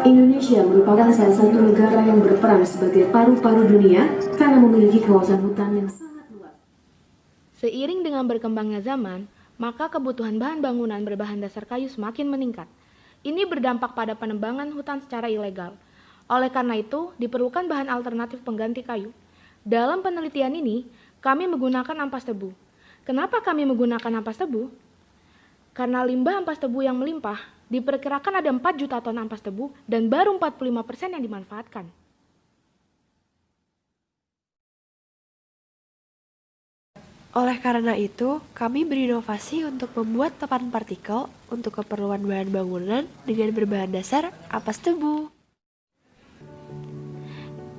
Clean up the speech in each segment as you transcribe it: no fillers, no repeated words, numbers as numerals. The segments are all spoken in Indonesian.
Indonesia merupakan salah satu negara yang berperan sebagai paru-paru dunia karena memiliki kawasan hutan yang sangat luas. Seiring dengan berkembangnya zaman, maka kebutuhan bahan bangunan berbahan dasar kayu semakin meningkat. Ini berdampak pada penebangan hutan secara ilegal. Oleh karena itu, diperlukan bahan alternatif pengganti kayu. Dalam penelitian ini, kami menggunakan ampas tebu. Kenapa kami menggunakan ampas tebu? Karena limbah ampas tebu yang melimpah, diperkirakan ada 4 juta ton ampas tebu dan baru 45% yang dimanfaatkan. Oleh karena itu, kami berinovasi untuk membuat papan partikel untuk keperluan bahan bangunan dengan berbahan dasar ampas tebu.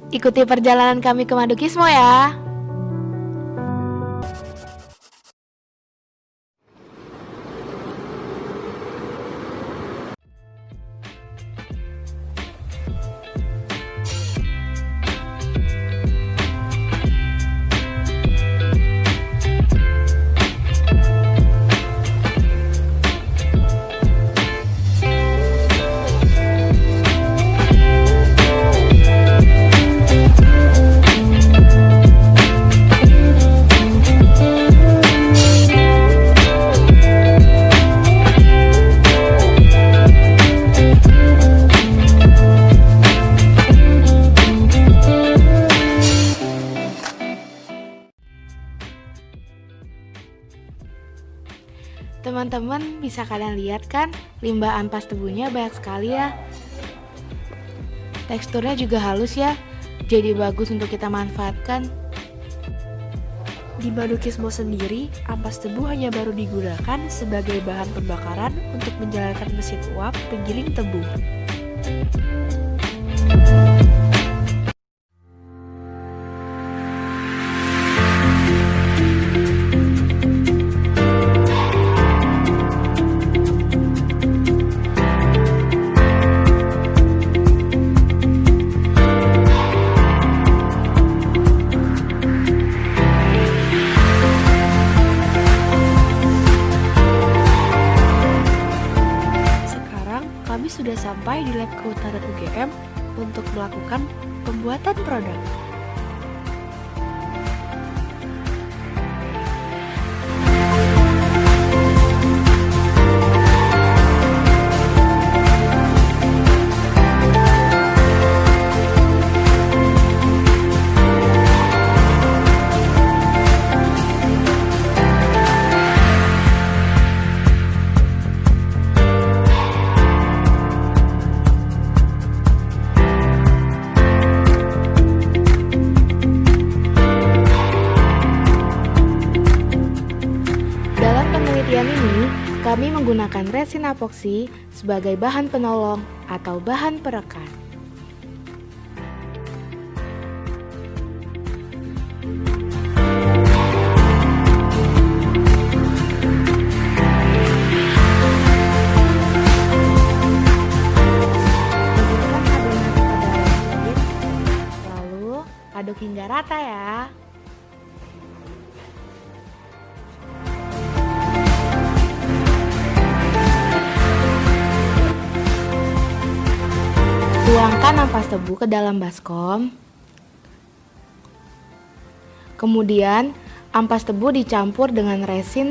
Ikuti perjalanan kami ke Madukismo ya! Teman-teman bisa kalian lihat kan, limbah ampas tebunya banyak sekali ya. Teksturnya juga halus ya, jadi bagus untuk kita manfaatkan. Di Madukismo sendiri, ampas tebu hanya baru digunakan sebagai bahan pembakaran untuk menjalankan mesin uap penggiling tebu. sudah sampai di Lab Kehutanan UGM untuk melakukan pembuatan produk. Dalam penelitian ini, kami menggunakan resin epoksi sebagai bahan penolong atau bahan perekat. Masukkan adonan ke dalam resin, lalu aduk hingga rata ya. Tuangkan ampas tebu ke dalam baskom. Kemudian, ampas tebu dicampur dengan resin.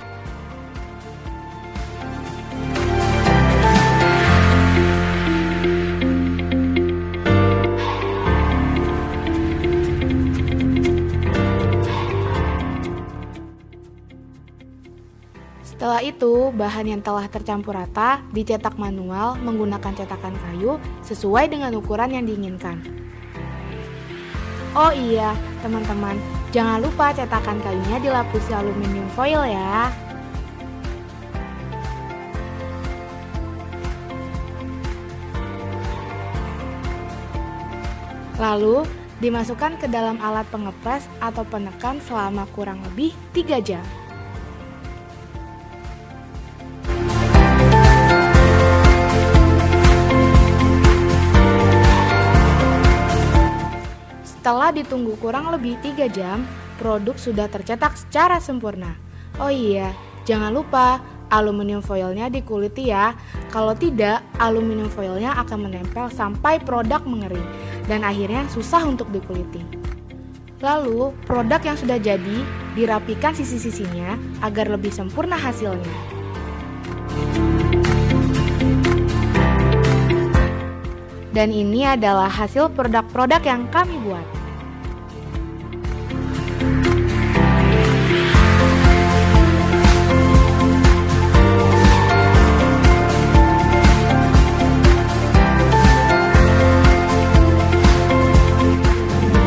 Setelah itu, bahan yang telah tercampur rata dicetak manual menggunakan cetakan kayu sesuai dengan ukuran yang diinginkan. Oh iya, teman-teman, jangan lupa cetakan kayunya dilapisi aluminium foil ya. Lalu, dimasukkan ke dalam alat pengepres atau penekan selama kurang lebih 3 jam. Setelah ditunggu kurang lebih 3 jam, produk sudah tercetak secara sempurna. Oh iya, jangan lupa aluminium foilnya dikuliti ya. Kalau tidak, aluminium foilnya akan menempel sampai produk mengering dan akhirnya susah untuk dikuliti. Lalu, produk yang sudah jadi dirapikan sisi-sisinya agar lebih sempurna hasilnya. Dan ini adalah hasil produk-produk yang kami buat.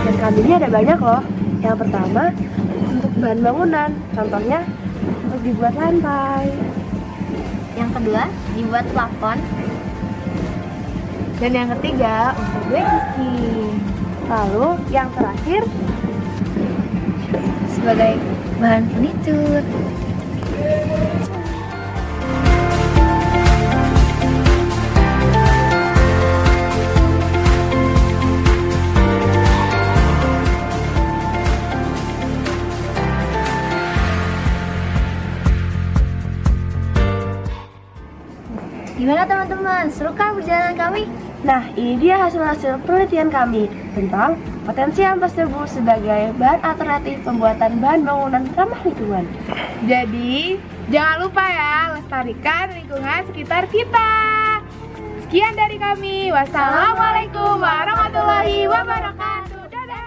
Dan kami ini ada banyak loh. Yang pertama, untuk bahan bangunan. Contohnya, untuk dibuat lantai. Yang kedua, dibuat plafon. Dan yang ketiga, untuk blacksmith. Lalu, yang terakhir, Sebagai bahan furnitur. Gimana teman-teman? Serukah perjalanan kami? nah ini dia hasil-hasil penelitian kami tentang potensi ampas tebu sebagai bahan alternatif pembuatan bahan bangunan ramah lingkungan. Jadi, jangan lupa ya, lestarikan lingkungan sekitar kita. Sekian dari kami. Wassalamualaikum warahmatullahi wabarakatuh. Dadah.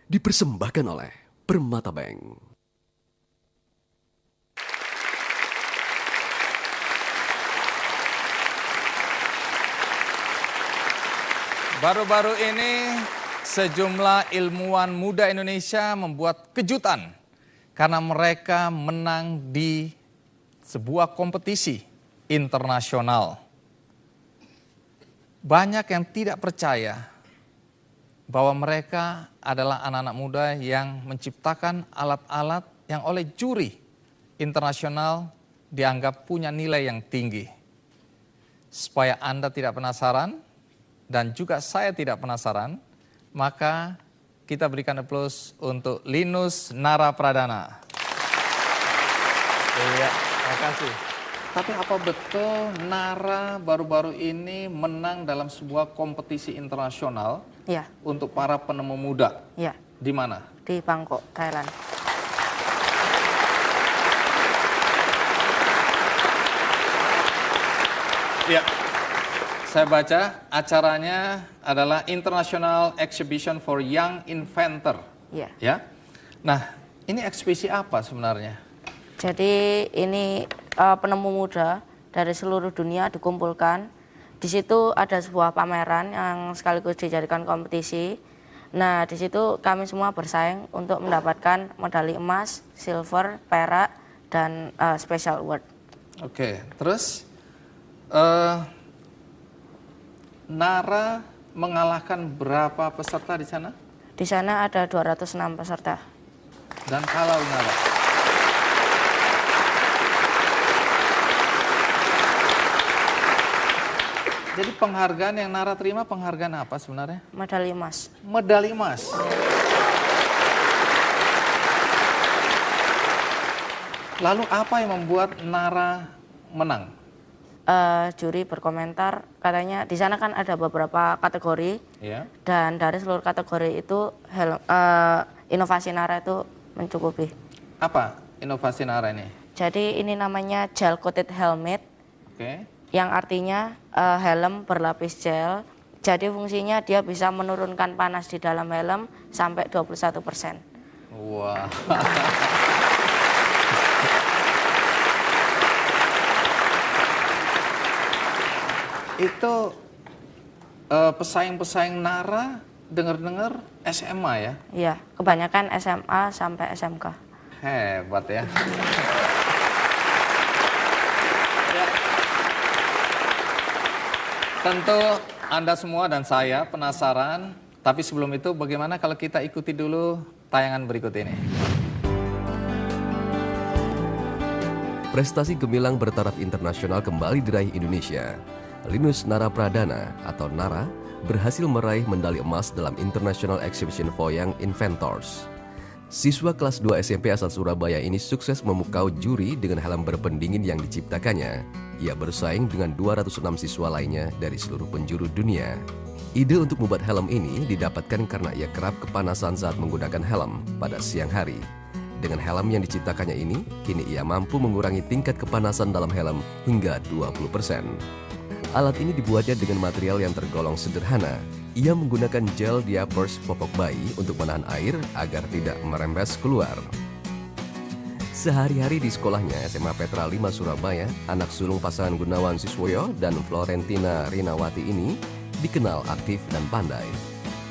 Dipersembahkan oleh Permata Bank. Baru-baru ini sejumlah ilmuwan muda Indonesia membuat kejutan karena mereka menang di sebuah kompetisi internasional. Banyak yang tidak percaya bahwa mereka adalah anak-anak muda yang menciptakan alat-alat yang oleh juri internasional dianggap punya nilai yang tinggi. Supaya Anda tidak penasaran dan juga saya tidak penasaran, maka kita berikan aplaus untuk Linus Nara Pradana. Iya, makasih. Tapi apa betul Nara baru-baru ini menang dalam sebuah kompetisi internasional Ya, untuk para penemu muda? ya, Di mana? di Bangkok, Thailand. Ya, saya baca acaranya adalah International Exhibition for Young Inventor. Ya. Ya, nah ini eksibisi apa sebenarnya? Jadi ini penemu muda dari seluruh dunia dikumpulkan. Di situ ada sebuah pameran yang sekaligus dijadikan kompetisi. Nah, di situ kami semua bersaing untuk mendapatkan medali emas, silver, perak, dan special award. Oke, terus Nara mengalahkan berapa peserta di sana? Di sana ada 206 peserta. Dan kalau Nara? Jadi penghargaan yang Nara terima penghargaan apa sebenarnya? Medali emas. Medali emas. Lalu apa yang membuat Nara menang? Juri berkomentar katanya di sana kan ada beberapa kategori Ya. dan dari seluruh kategori itu inovasi Nara itu mencukupi. Apa inovasi Nara ini? Jadi ini namanya gel coated helmet Oke. yang artinya helm berlapis gel. Jadi fungsinya dia bisa menurunkan panas di dalam helm sampai 21%. Wah. Itu pesaing-pesaing Nara dengar-dengar SMA ya? Iya, kebanyakan SMA sampai SMK. Hebat ya. Ya. Tentu Anda semua dan saya penasaran, tapi sebelum itu bagaimana kalau kita ikuti dulu tayangan berikut ini. Prestasi gemilang bertaraf internasional kembali diraih Indonesia. Linus Nara Pradana atau Nara berhasil meraih medali emas dalam International Exhibition for Young Inventors. Siswa kelas 2 SMP asal Surabaya ini sukses memukau juri dengan helm berpendingin yang diciptakannya. Ia bersaing dengan 206 siswa lainnya dari seluruh penjuru dunia. Ide untuk membuat helm ini didapatkan karena ia kerap kepanasan saat menggunakan helm pada siang hari. Dengan helm yang diciptakannya ini, kini ia mampu mengurangi tingkat kepanasan dalam helm hingga 20%. Alat ini dibuatnya dengan material yang tergolong sederhana. Ia menggunakan gel diapers popok bayi untuk menahan air agar tidak merembes keluar. Sehari-hari di sekolahnya SMA Petra 5 Surabaya, anak sulung pasangan Gunawan Siswoyo dan Florentina Rinawati ini dikenal aktif dan pandai.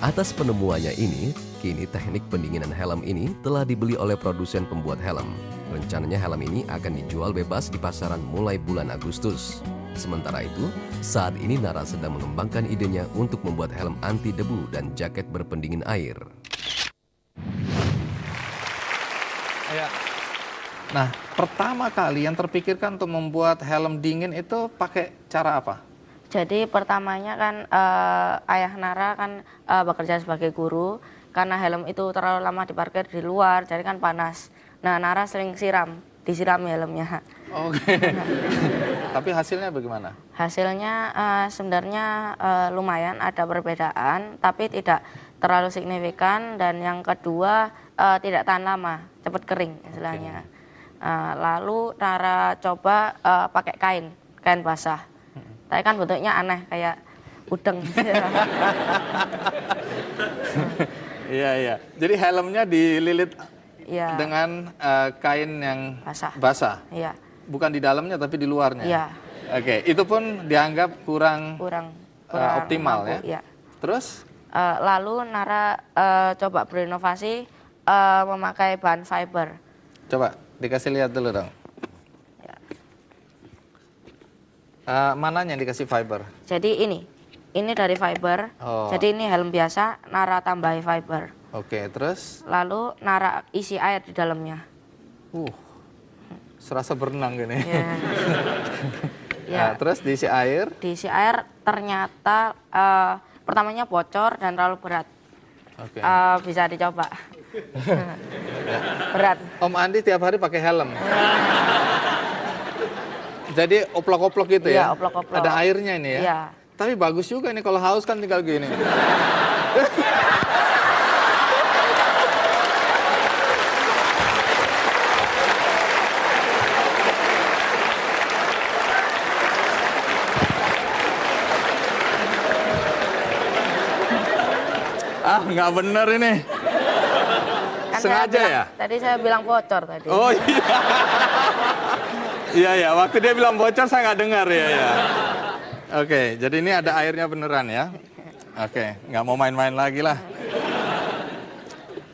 Atas penemuannya ini, kini teknik pendinginan helm ini telah dibeli oleh produsen pembuat helm. Rencananya helm ini akan dijual bebas di pasaran mulai bulan Agustus. Sementara itu, saat ini Nara sedang mengembangkan idenya untuk membuat helm anti debu dan jaket berpendingin air. Ya. Nah, pertama kali yang terpikirkan untuk membuat helm dingin itu pakai cara apa? Jadi pertamanya kan ayah Nara kan bekerja sebagai guru karena helm itu terlalu lama diparkir di luar, jadi kan panas. Nah, Nara sering disiram helmnya. Oke. Tapi hasilnya bagaimana? Hasilnya sebenarnya lumayan ada perbedaan, tapi tidak terlalu signifikan. Dan yang kedua tidak tahan lama, cepat kering istilahnya. Lalu Nara coba pakai kain basah. Tapi kan bentuknya aneh kayak udeng. Iya, iya. Jadi helmnya dililit Iya. dengan kain yang Basah. basah. Iya. Bukan di dalamnya tapi di luarnya. Iya. Oke, itu pun dianggap kurang optimal mampu, ya. Iya. Terus? Lalu Nara coba berinovasi memakai bahan fiber. Coba dikasih lihat dulu dong. Ya. Mananya yang dikasih fiber? Jadi ini dari fiber. Oh. Jadi ini helm biasa, Nara tambahi fiber. Oke, terus? Lalu Nara isi air di dalamnya. Serasa berenang gini. Ya. Ya. Nah, terus diisi air? Diisi air ternyata pertamanya bocor dan terlalu berat. Oke. Bisa dicoba. Berat. Om Andi tiap hari pakai helm. Jadi oplok-oplok gitu ya? Iya, oplok-oplok. Ada airnya ini ya? Iya. Tapi bagus juga ini kalau haus kan tinggal gini. Nggak bener ini. Kan Sengaja ya? Tadi saya bilang bocor tadi. Oh iya. Iya ya, waktu dia bilang bocor saya nggak dengar ya. Oke, jadi ini ada airnya beneran ya. Oke, nggak mau main-main lagi lah.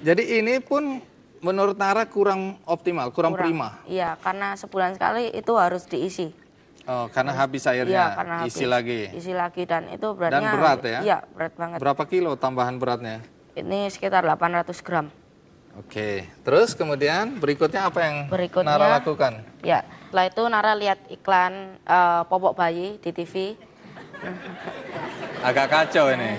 Jadi ini pun menurut Nara kurang optimal, kurang prima. Iya, karena sebulan sekali itu harus diisi. Oh, karena habis Iya, airnya, karena isi habis. lagi. Isi lagi dan itu beratnya. Dan berat ya? Iya, berat banget. Berapa kilo tambahan beratnya? Ini sekitar 800 gram. Oke, terus kemudian berikutnya apa yang Berikutnya, Nara lakukan? Ya, setelah itu Nara lihat iklan popok bayi di TV. Agak kacau ini.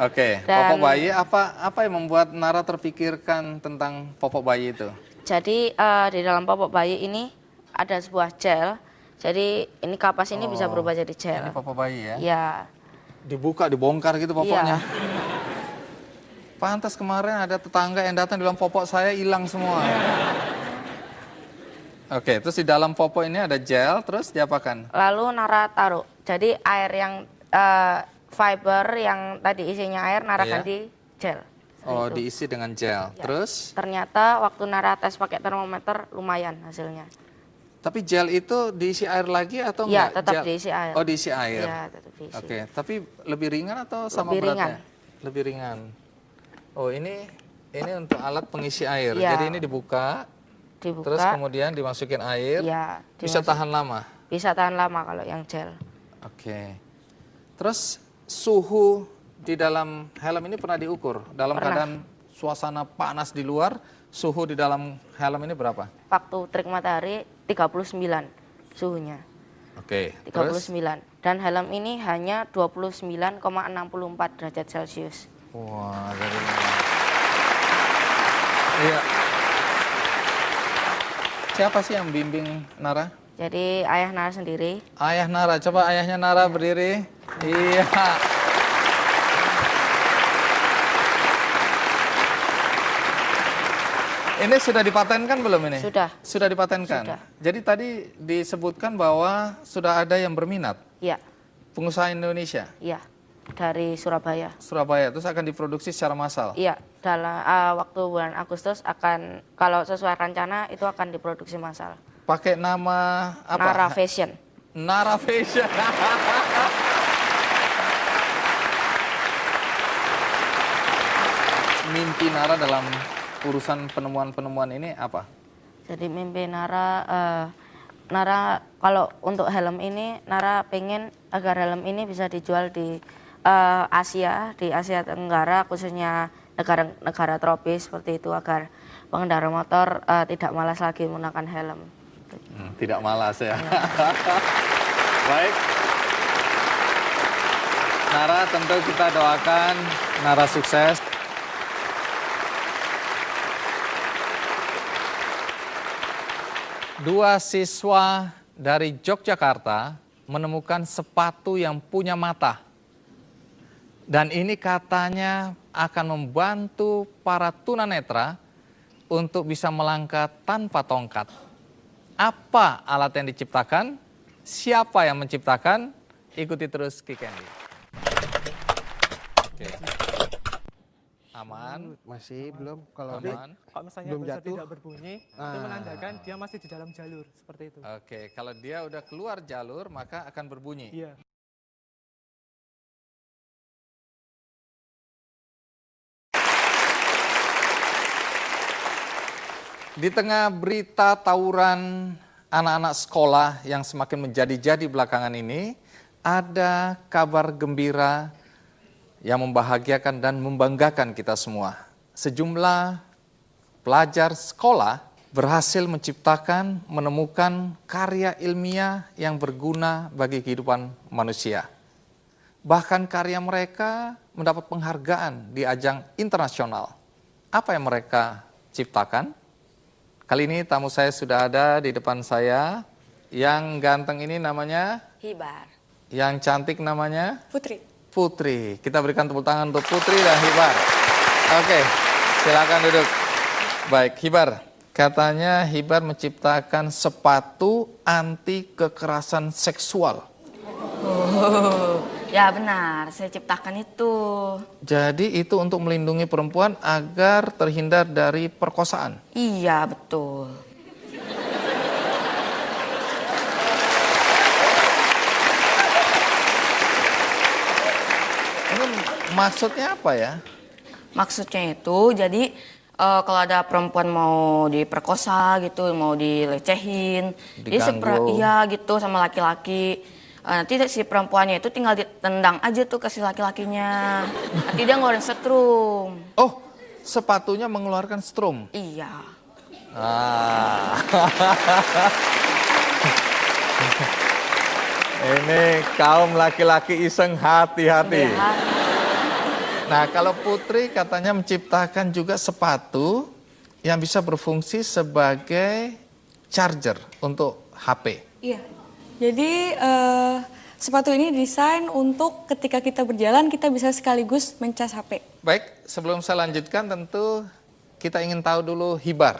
Oke, Dan- popok bayi apa yang membuat Nara terpikirkan tentang popok bayi itu? Jadi di dalam popok bayi ini ada sebuah gel. Jadi ini kapas ini bisa berubah jadi gel. Ini popok bayi ya? Iya. Dibuka, dibongkar gitu popoknya. Iya. Pantas kemarin ada tetangga yang datang bilang popok saya hilang semua. Oke, terus di dalam popok ini ada gel, terus diapakan? Lalu Nara taruh. Jadi air yang fiber yang tadi isinya air Nara Iya. ganti gel. Oh, Itu. diisi dengan gel. Ya. Terus, Ternyata waktu Nara tes pakai termometer lumayan hasilnya. tapi gel itu diisi air lagi atau Iya, enggak? tetap Gel- diisi air. Oh, diisi air. Iya, tetap diisi. Oke, tapi lebih ringan atau sama Lebih beratnya? Lebih ringan. Oh, ini untuk alat pengisi air. Iya. Jadi ini dibuka, Dibuka. terus kemudian dimasukin air. Iya, Bisa dimasuk- tahan lama. Bisa tahan lama kalau yang gel. Oke. Terus suhu di dalam helm ini pernah diukur? Dalam Pernah. keadaan suasana panas di luar, suhu di dalam helm ini berapa? Waktu terik matahari 39 suhunya. Oke. 39. Dan helm ini hanya 29,64 derajat Celcius. Wah, dari Iya. Siapa sih yang bimbing Nara? Jadi ayah Nara sendiri. Ayah Nara, coba ayahnya Nara berdiri. Iya. Ini sudah dipatenkan belum ini? Sudah. Sudah dipatenkan? Sudah. Jadi tadi disebutkan bahwa sudah ada yang berminat, Iya, pengusaha Indonesia, iya. Dari Surabaya. Surabaya, terus akan diproduksi secara massal. Iya, dalam waktu bulan Agustus akan, kalau sesuai rencana itu akan diproduksi massal. Pakai nama apa? Nara Fashion. Nara Fashion. Mimpi Nara dalam urusan penemuan-penemuan ini apa? Jadi mimpi Nara, Nara kalau untuk helm ini, Nara pengen agar helm ini bisa dijual di Asia Tenggara, khususnya negara-negara tropis seperti itu, agar pengendara motor tidak malas lagi menggunakan helm. Tidak malas ya. Baik. Nara, tentu kita doakan Nara sukses. Dua siswa dari Yogyakarta menemukan sepatu yang punya mata. Dan ini katanya akan membantu para tunanetra untuk bisa melangkah tanpa tongkat. Apa alat yang diciptakan? Siapa yang menciptakan? Ikuti terus Ki Candy. Oke. Aman? Masih belum. Kalau Aman? Kalau misalnya Belum buzzer jatuh. tidak berbunyi, itu menandakan dia masih di dalam jalur, seperti itu. Oke, kalau dia udah keluar jalur maka akan berbunyi. Iya. Di tengah berita tawuran anak-anak sekolah yang semakin menjadi-jadi belakangan ini, ada kabar gembira yang membahagiakan dan membanggakan kita semua. Sejumlah pelajar sekolah berhasil menciptakan, menemukan karya ilmiah yang berguna bagi kehidupan manusia. Bahkan karya mereka mendapat penghargaan di ajang internasional. Apa yang mereka ciptakan? Kali ini tamu saya sudah ada di depan saya. Yang ganteng ini namanya? Hibar. Yang cantik namanya? Putri. Putri. Kita berikan tepuk tangan untuk Putri dan Hibar. Oke, silakan duduk. Baik, Hibar. Katanya Hibar menciptakan sepatu anti kekerasan seksual. Oh, ya benar, saya ciptakan itu. Jadi itu untuk melindungi perempuan agar terhindar dari perkosaan. Iya, betul. Ini maksudnya apa ya? Maksudnya itu, jadi kalau ada perempuan mau diperkosa gitu, mau dilecehin, Diganggu. iya gitu sama laki-laki. Nanti si perempuannya itu tinggal ditendang aja tuh ke si laki-lakinya. Nanti dia ngeluarin setrum. Oh, sepatunya mengeluarkan strum. Iya. Ah. Ini kaum laki-laki iseng, hati-hati. Ya. Nah, kalau Putri katanya menciptakan juga sepatu yang bisa berfungsi sebagai charger untuk HP. Iya. Jadi sepatu ini desain untuk ketika kita berjalan kita bisa sekaligus mencas HP. Baik, sebelum saya lanjutkan tentu kita ingin tahu dulu Hibar.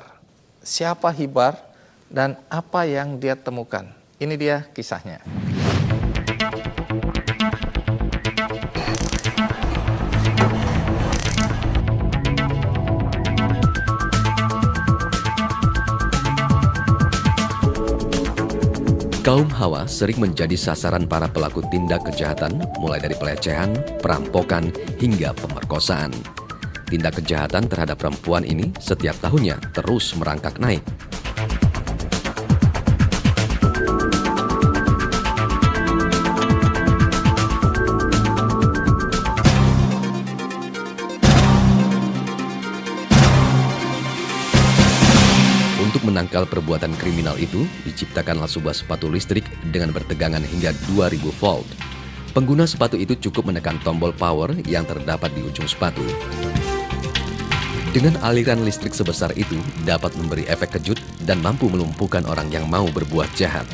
Siapa Hibar dan apa yang dia temukan? Ini dia kisahnya. Kaum Hawa sering menjadi sasaran para pelaku tindak kejahatan, mulai dari pelecehan, perampokan, hingga pemerkosaan. Tindak kejahatan terhadap perempuan ini setiap tahunnya terus merangkak naik. Untuk menangkal perbuatan kriminal itu, diciptakanlah sebuah sepatu listrik dengan bertegangan hingga 2000 volt. Pengguna sepatu itu cukup menekan tombol power yang terdapat di ujung sepatu. Dengan aliran listrik sebesar itu, dapat memberi efek kejut dan mampu melumpuhkan orang yang mau berbuat jahat.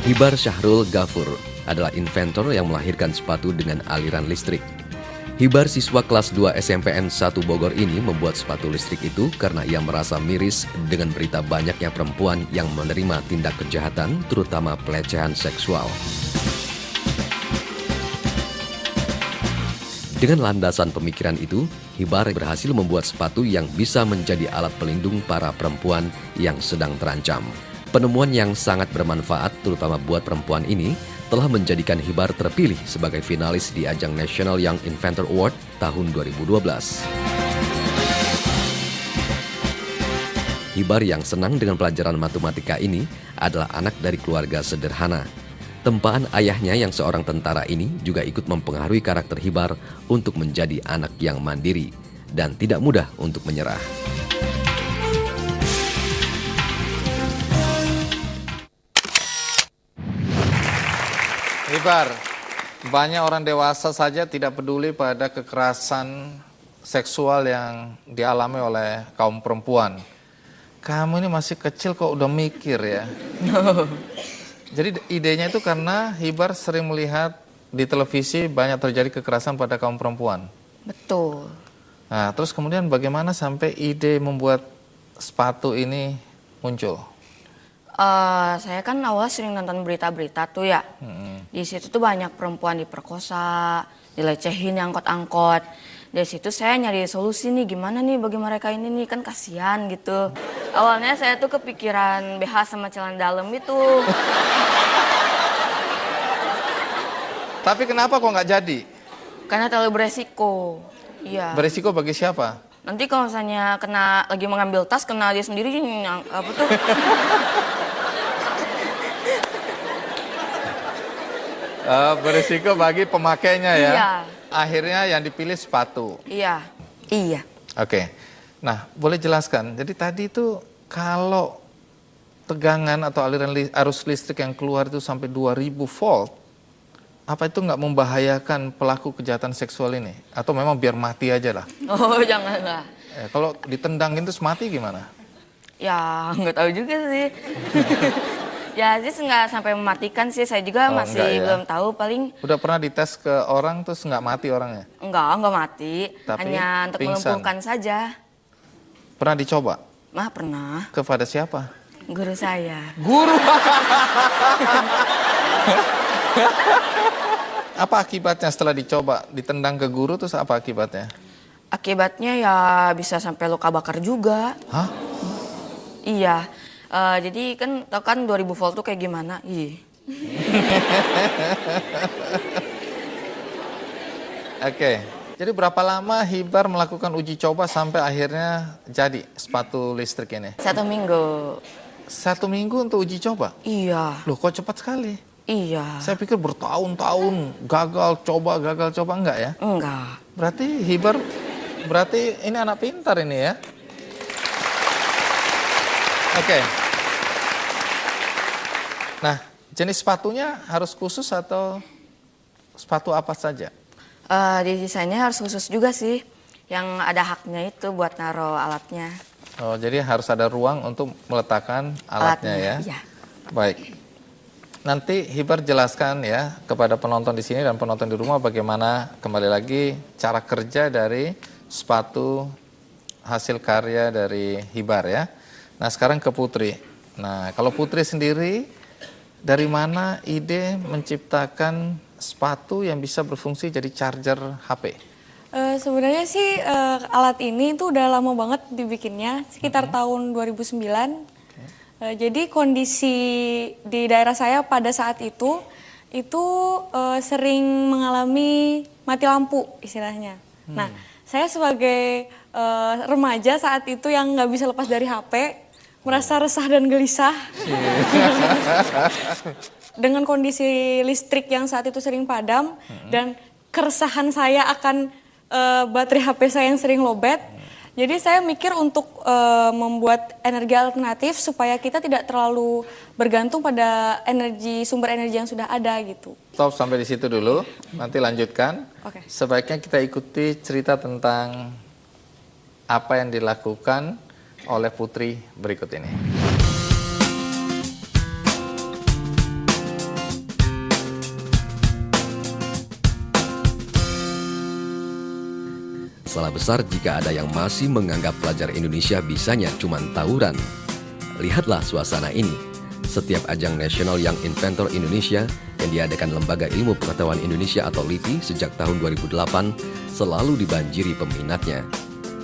Hibar Syahrul Ghafur adalah inventor yang melahirkan sepatu dengan aliran listrik. Hibar siswa kelas 2 SMPN 1 Bogor ini membuat sepatu listrik itu karena ia merasa miris dengan berita banyaknya perempuan yang menerima tindak kejahatan, terutama pelecehan seksual. Dengan landasan pemikiran itu, Hibar berhasil membuat sepatu yang bisa menjadi alat pelindung para perempuan yang sedang terancam. Penemuan yang sangat bermanfaat, terutama buat perempuan ini, telah menjadikan Hibar terpilih sebagai finalis di ajang National Young Inventor Award tahun 2012. Hibar yang senang dengan pelajaran matematika ini adalah anak dari keluarga sederhana. Tempaan ayahnya yang seorang tentara ini juga ikut mempengaruhi karakter Hibar untuk menjadi anak yang mandiri dan tidak mudah untuk menyerah. Hibar, banyak orang dewasa saja tidak peduli pada kekerasan seksual yang dialami oleh kaum perempuan. Kamu ini masih kecil kok udah mikir ya. Jadi idenya itu karena Hibar sering melihat di televisi banyak terjadi kekerasan pada kaum perempuan. Betul. Nah, terus kemudian bagaimana sampai ide membuat sepatu ini muncul? Saya kan awal sering nonton berita-berita tuh ya. Di situ tuh banyak perempuan diperkosa, dilecehin angkot-angkot. Dari situ saya nyari solusi nih, gimana nih bagi mereka ini nih, kan kasihan gitu. Awalnya saya tuh kepikiran BH sama celana dalam itu. Tapi kenapa kok nggak jadi? Karena terlalu beresiko. Iya. Beresiko bagi siapa? Nanti kalau misalnya kena lagi mengambil tas, kena dia sendiri apa tuh? Beresiko bagi pemakainya ya. Iya. Akhirnya yang dipilih sepatu. Iya. Iya. Oke. Nah, boleh jelaskan. Jadi tadi itu kalau tegangan atau aliran arus listrik yang keluar itu sampai 2000 volt, apa itu nggak membahayakan pelaku kejahatan seksual ini? Atau memang biar mati aja lah? Oh, janganlah. Kalau ditendangin terus mati gimana? Ya, nggak tahu juga sih. Ya, sih nggak sampai mematikan sih. Saya juga masih enggak ya? belum tahu. Paling Udah pernah dites ke orang terus nggak mati orangnya? nggak mati. Tapi Hanya untuk pingsan. melumpuhkan saja. Pernah dicoba? Pernah. Kepada siapa? Guru saya. Guru. Apa akibatnya setelah dicoba? Ditendang ke guru terus apa akibatnya? Akibatnya ya bisa sampai luka bakar juga. Hah? Iya. Jadi kan tau kan 2000 volt tuh kayak gimana? Iya. Oke. Jadi berapa lama Hibar melakukan uji coba sampai akhirnya jadi sepatu listrik ini? 1 minggu. 1 minggu untuk uji coba? Iya. Loh kok cepat sekali? Iya. Saya pikir bertahun-tahun gagal coba enggak ya? Enggak. Berarti ini anak pintar ini ya? Oke. Nah, jenis sepatunya harus khusus atau sepatu apa saja? Desainnya harus khusus juga sih. Yang ada haknya itu buat naruh alatnya. Oh, jadi harus ada ruang untuk meletakkan alatnya ya? Iya. Baik. Nanti Hibar jelaskan ya kepada penonton di sini dan penonton di rumah bagaimana kembali lagi cara kerja dari sepatu hasil karya dari Hibar ya. Nah, sekarang ke Putri. Nah, kalau Putri sendiri dari mana ide menciptakan sepatu yang bisa berfungsi jadi charger HP? Sebenarnya sih alat ini tuh udah lama banget dibikinnya, sekitar tahun 2009. Jadi kondisi di daerah saya pada saat itu sering mengalami mati lampu istilahnya. Nah, saya sebagai remaja saat itu yang nggak bisa lepas dari HP, merasa resah dan gelisah. Dengan kondisi listrik yang saat itu sering padam dan keresahan saya akan baterai HP saya yang sering lowbat. Jadi saya mikir untuk membuat energi alternatif supaya kita tidak terlalu bergantung pada sumber energi yang sudah ada gitu. Stop sampai di situ dulu, nanti lanjutkan. Oke. Sebaiknya kita ikuti cerita tentang apa yang dilakukan oleh Putri berikut ini. Salah besar jika ada yang masih menganggap pelajar Indonesia bisanya cuma tawuran. Lihatlah suasana ini. Setiap ajang nasional Young Inventor Indonesia yang diadakan Lembaga Ilmu Pengetahuan Indonesia atau LIPI sejak tahun 2008 selalu dibanjiri peminatnya.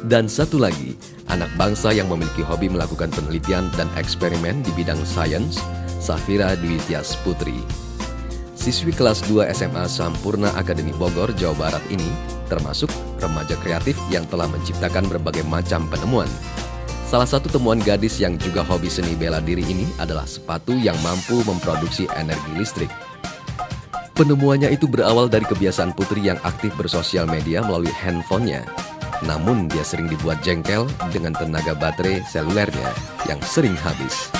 Dan satu lagi, anak bangsa yang memiliki hobi melakukan penelitian dan eksperimen di bidang sains, Safira Dwi Tias Putri. Siswi kelas 2 SMA Sampurna Akademi Bogor, Jawa Barat ini termasuk remaja kreatif yang telah menciptakan berbagai macam penemuan. Salah satu temuan gadis yang juga hobi seni bela diri ini adalah sepatu yang mampu memproduksi energi listrik. Penemuannya itu berawal dari kebiasaan Putri yang aktif bersosial media melalui handphonenya. Namun dia sering dibuat jengkel dengan tenaga baterai selulernya yang sering habis.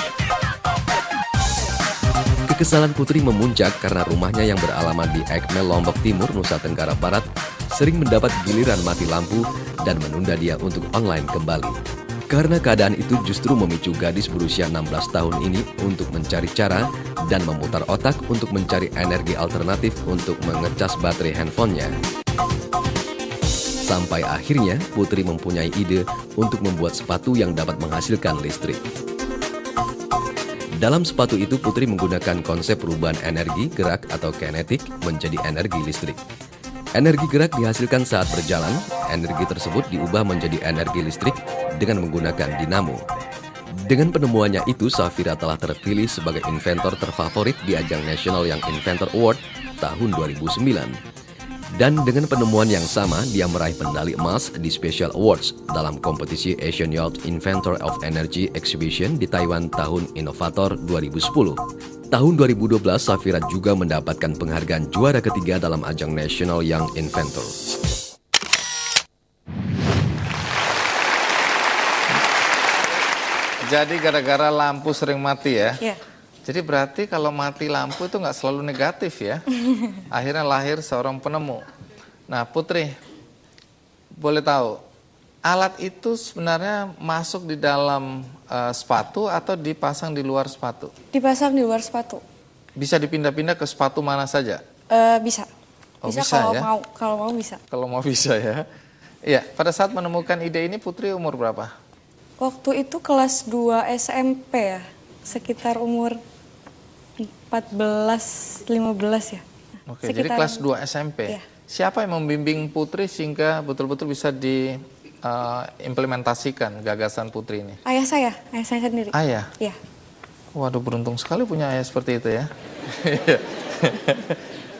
Kekesalan Putri memuncak karena rumahnya yang beralamat di Ekmel, Lombok Timur, Nusa Tenggara Barat sering mendapat giliran mati lampu dan menunda dia untuk online kembali. Karena keadaan itu justru memicu gadis berusia 16 tahun ini untuk mencari cara dan memutar otak untuk mencari energi alternatif untuk mengecas baterai handphonenya. Sampai akhirnya Putri mempunyai ide untuk membuat sepatu yang dapat menghasilkan listrik. Dalam sepatu itu Putri menggunakan konsep perubahan energi gerak atau kinetik menjadi energi listrik. Energi gerak dihasilkan saat berjalan, energi tersebut diubah menjadi energi listrik dengan menggunakan dinamo. Dengan penemuannya itu, Safira telah terpilih sebagai inventor terfavorit di ajang National Young Inventor Award tahun 2009. Dan dengan penemuan yang sama, dia meraih medali emas di Special Awards dalam kompetisi Asian Youth Inventor of Energy Exhibition di Taiwan tahun Inovator 2010. Tahun 2012, Safira juga mendapatkan penghargaan juara ketiga dalam ajang National Young Inventor. Jadi gara-gara lampu sering mati ya? Ya. Jadi berarti kalau mati lampu itu nggak selalu negatif ya? Akhirnya lahir seorang penemu. Nah Putri, boleh tahu, alat itu sebenarnya masuk di dalam sepatu atau dipasang di luar sepatu? Dipasang di luar sepatu. Bisa dipindah-pindah ke sepatu mana saja? Bisa. Oh, Bisa bisa kalau ya? mau bisa. Kalau mau bisa ya. Iya, pada saat menemukan ide ini Putri umur berapa? Waktu itu kelas 2 SMP ya, sekitar umur 14-15 ya. Oke, jadi kelas 2 SMP. Iya. Siapa yang membimbing Putri sehingga betul-betul bisa diimplementasikan gagasan Putri ini? Ayah saya sendiri. Ayah? Iya. Waduh, beruntung sekali punya ayah seperti itu ya.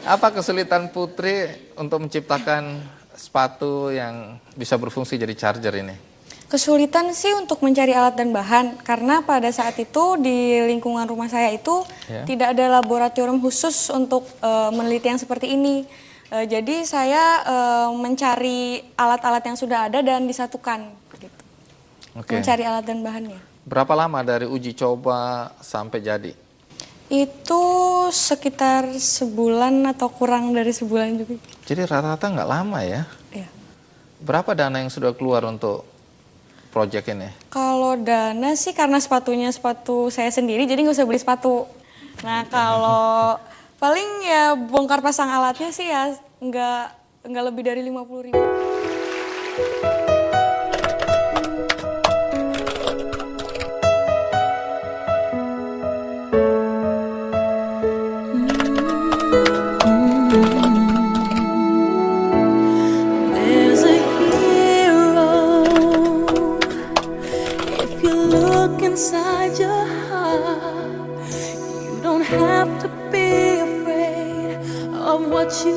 Apa kesulitan Putri untuk menciptakan sepatu yang bisa berfungsi jadi charger ini? Kesulitan sih untuk mencari alat dan bahan, karena pada saat itu di lingkungan rumah saya itu tidak ada laboratorium khusus untuk meneliti yang seperti ini. Jadi saya mencari alat-alat yang sudah ada dan disatukan, gitu. Mencari alat dan bahannya. Berapa lama dari uji coba sampai jadi? Itu sekitar sebulan atau kurang dari sebulan juga. Jadi rata-rata nggak lama ya? Iya. Berapa dana yang sudah keluar untuk proyek ini? Kalau dana sih karena sepatunya sepatu saya sendiri, jadi nggak usah beli sepatu. Nah kalau paling ya bongkar pasang alatnya sih ya nggak lebih dari 50.000. There's a hero if you look inside your heart. You don't have to be afraid of what you